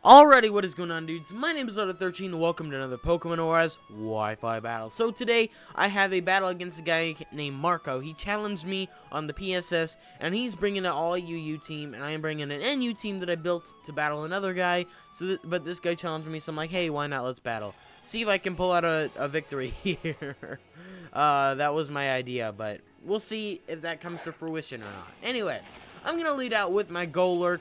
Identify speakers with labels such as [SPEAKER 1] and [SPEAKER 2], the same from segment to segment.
[SPEAKER 1] Alrighty, what is going on, dudes? My name is Olivia13, and welcome to another Pokemon ORAS Wi-Fi battle. So today, I have a battle against a guy named Marco. He challenged me on the PSS, and he's bringing an all-UU team, and I am bringing an NU team that I built to battle another guy. But this guy challenged me, so I'm like, hey, why not? Let's battle. See if I can pull out a victory here. That was my idea, but we'll see if that comes to fruition or not. Anyway, I'm going to lead out with my Golurk.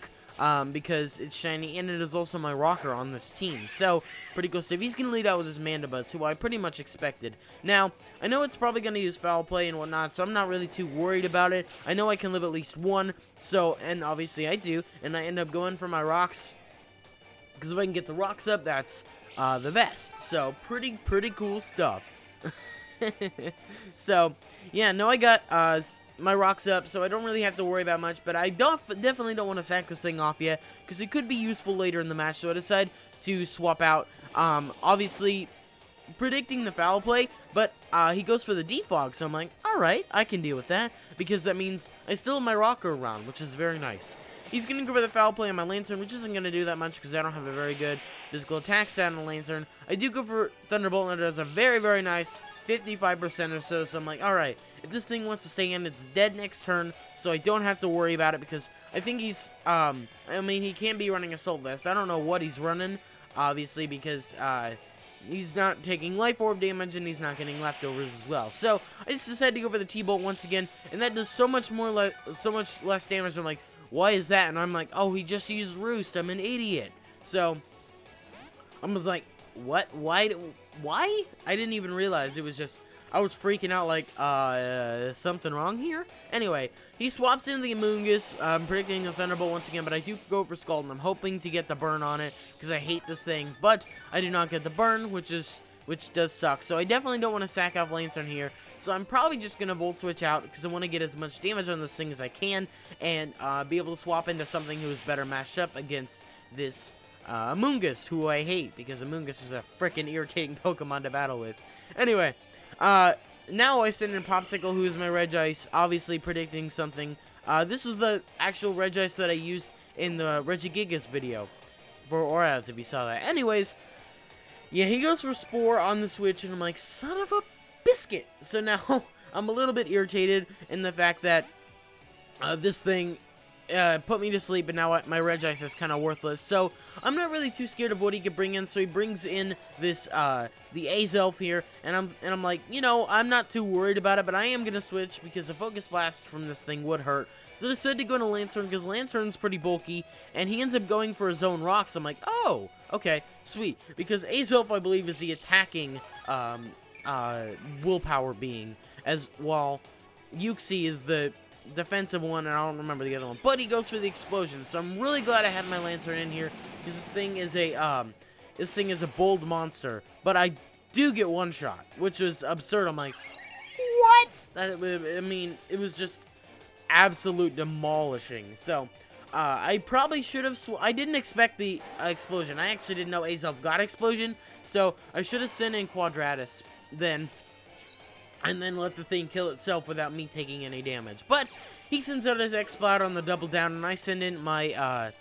[SPEAKER 1] Because it's shiny, and it is also my rocker on this team. So, pretty cool stuff. He's going to lead out with his Mandibuzz, who I pretty much expected. Now, I know it's probably going to use Foul Play and whatnot, so I'm not really too worried about it. I know I can live at least one, so, and obviously I do, and I end up going for my rocks, because if I can get the rocks up, that's, the best. So, pretty cool stuff. So, yeah, no, I got, my rocks up, so I don't really have to worry about much, but I definitely don't want to sack this thing off yet, because it could be useful later in the match, so I decided to swap out, obviously, predicting the foul play, but, he goes for the defog, so I'm like, alright, I can deal with that, because that means I still have my rocker around, which is very nice. He's going to go for the foul play on my Lantern, which isn't going to do that much, because I don't have a very good physical attack stat on the Lantern. I do go for Thunderbolt, and it does a very nice 55% or so, so I'm like, alright, if this thing wants to stay in, it's dead next turn, so I don't have to worry about it, because I think he's, I mean, he can't be running Assault Vest. I don't know what he's running, obviously, because, he's not taking Life Orb damage, and he's not getting leftovers as well. So, I just decided to go for the T-Bolt once again, and that does so much less damage. I'm like, why is that? And I'm like, oh, he just used Roost. I'm an idiot. So, I was like, what? Why? I didn't even realize. It was just, I was freaking out like, something wrong here? Anyway, he swaps into the Amoonguss. I'm predicting a Thunderbolt once again, but I do go for Scald, and I'm hoping to get the burn on it, because I hate this thing. But I do not get the burn, which does suck. So I definitely don't want to sack off Lantern here. So I'm probably just going to Volt Switch out, because I want to get as much damage on this thing as I can, and be able to swap into something who is better matched up against this Amoonguss, who I hate, because Amoonguss is a freaking irritating Pokemon to battle with. Anyway, now I send in Popsicle, who is my Regice, obviously predicting something. This was the actual Regice that I used in the Regigigas video for ORAS, if you saw that. Anyways, yeah, he goes for Spore on the Switch, and I'm like, son of a biscuit! So now, I'm a little bit irritated in the fact that, this thing put me to sleep, and now my Regice is kind of worthless. So I'm not really too scared of what he could bring in. So he brings in this the Azelf here, and I'm like, you know, I'm not too worried about it, but I am gonna switch because a Focus Blast from this thing would hurt. So I decided to go into Lantern because Lantern's pretty bulky, and he ends up going for his own rocks. I'm like, oh, okay, sweet, because Azelf, I believe, is the attacking willpower being, as well Uxie is the defensive one, and I don't remember the other one, but he goes for the explosion. So I'm really glad I had my Lantern in here, because this thing is a bold monster, but I do get one shot, which was absurd. I'm like, what? I mean, it was just absolute demolishing. So I probably should have I didn't expect the explosion. I actually didn't know Azelf got explosion, so I should have sent in Quadratus then, and then let the thing kill itself without me taking any damage. But he sends out his X-Cloud on the double down, and I send in my,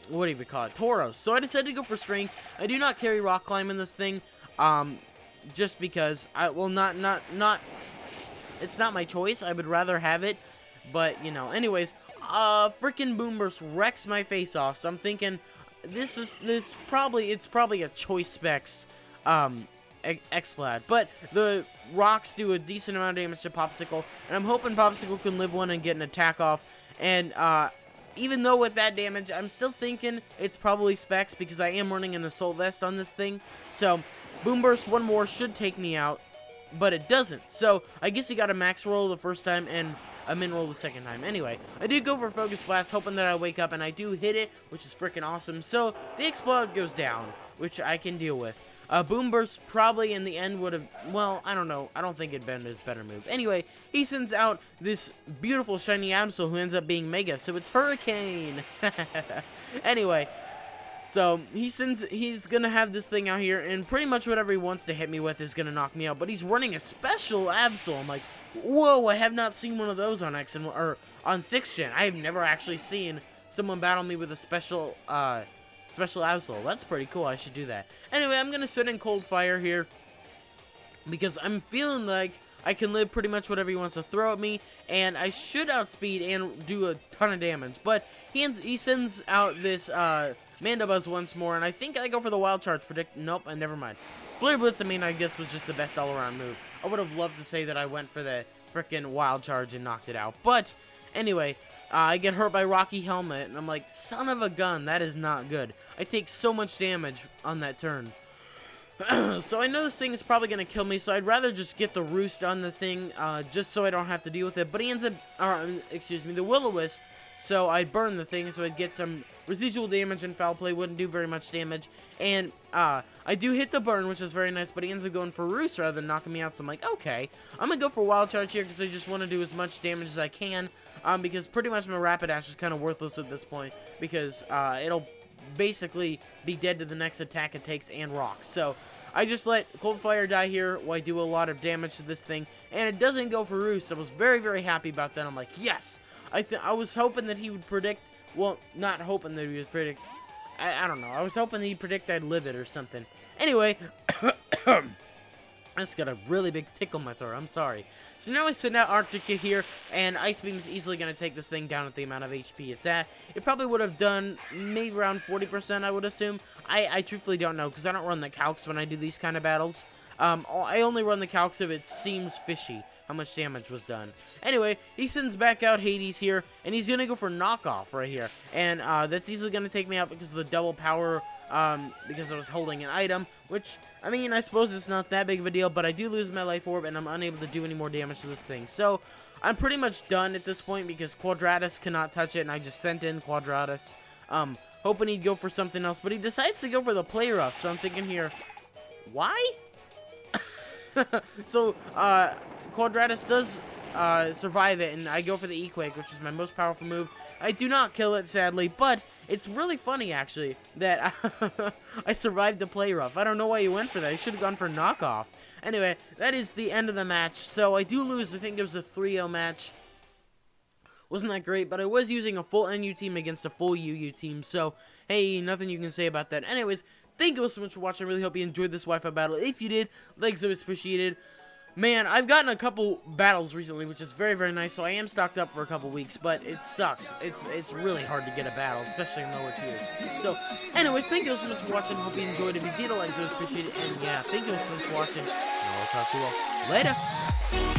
[SPEAKER 1] what do you call it, Tauros. So I decided to go for Strength. I do not carry Rock Climb in this thing, just because, it's not my choice. I would rather have it, but, you know, anyways, freaking Boomburst wrecks my face off, so I'm thinking, it's probably a Choice Specs, X-Cloud, but the rocks do a decent amount of damage to Popsicle, and I'm hoping Popsicle can live one and get an attack off, and even though with that damage, I'm still thinking it's probably Specs, because I am running an Assault Vest on this thing, so Boomburst one more should take me out, but it doesn't, so I guess he got a max roll the first time, and a min roll the second time. Anyway, I did go for Focus Blast, hoping that I wake up, and I do hit it, which is freaking awesome, so the Explode goes down, which I can deal with. Boomburst probably in the end would have, well, I don't know. I don't think it'd been his better move. Anyway, he sends out this beautiful shiny Absol who ends up being Mega, so it's Hurricane. Anyway, so he's gonna have this thing out here, and pretty much whatever he wants to hit me with is gonna knock me out, but he's running a special Absol. I'm like, whoa, I have not seen one of those on X or on 6th Gen. I have never actually seen someone battle me with a special special absol. That's pretty cool. I should do that. Anyway, I'm going to sit in cold fire here because I'm feeling like I can live pretty much whatever he wants to throw at me, and I should outspeed and do a ton of damage. But he sends out this Mandibuzz once more, and I think I go for the Wild Charge predict. Nope, and never mind. Flare Blitz, I mean, I guess was just the best all-around move. I would have loved to say that I went for the frickin' Wild Charge and knocked it out. But anyway, I get hurt by Rocky Helmet, and I'm like, son of a gun, that is not good. I take so much damage on that turn. So I know this thing is probably going to kill me, so I'd rather just get the Roost on the thing, just so I don't have to deal with it. But he ends up, excuse me, the Will-O-Wisp, so I burn the thing, so I'd get some residual damage, and Foul Play wouldn't do very much damage. And I do hit the burn, which is very nice, but he ends up going for Roost rather than knocking me out, so I'm like, okay. I'm going to go for Wild Charge here, because I just want to do as much damage as I can, because pretty much my Rapidash is kind of worthless at this point, because it'll basically be dead to the next attack it takes and rocks. So I just let Cold Fire die here while I do a lot of damage to this thing, and it doesn't go for Roost. I was very, very happy about that. I'm like, yes! I was hoping that he would predict, well, not hoping that he would predict, I don't know. I was hoping that he'd predict I'd live it or something. Anyway, I just got a really big tickle in my throat. I'm sorry. So now I send out Arctica here, and Ice Beam is easily going to take this thing down at the amount of HP it's at. It probably would have done maybe around 40%, I would assume. I truthfully don't know, because I don't run the calcs when I do these kind of battles. I only run the calcs if it seems fishy how much damage was done. Anyway, he sends back out Hades here, and he's going to go for Knockoff right here. And that's easily going to take me out because of the double power, because I was holding an item, which, I mean, I suppose it's not that big of a deal, but I do lose my life orb, and I'm unable to do any more damage to this thing. So, I'm pretty much done at this point because Quadratus cannot touch it, and I just sent in Quadratus, hoping he'd go for something else, but he decides to go for the Play Rough, so I'm thinking here, why? So, Quadratus does survive it, and I go for the E-Quake, which is my most powerful move. I do not kill it, sadly, but it's really funny, actually, that I survived the Play Rough. I don't know why he went for that. He should have gone for Knockoff. Anyway, that is the end of the match, so I do lose. I think it was a 3-0 match. Wasn't that great, but I was using a full NU team against a full UU team, so, hey, nothing you can say about that. Anyways, thank you all so much for watching. I really hope you enjoyed this Wi-Fi battle. If you did, likes always appreciated. Man, I've gotten a couple battles recently, which is very, very nice, so I am stocked up for a couple weeks, but it sucks. It's really hard to get a battle, especially in lower tiers. So, anyways, thank you all so much for watching. Hope you enjoyed. If you did, likes always appreciated. And yeah, thank you all so much for watching. And I'll talk to you all later.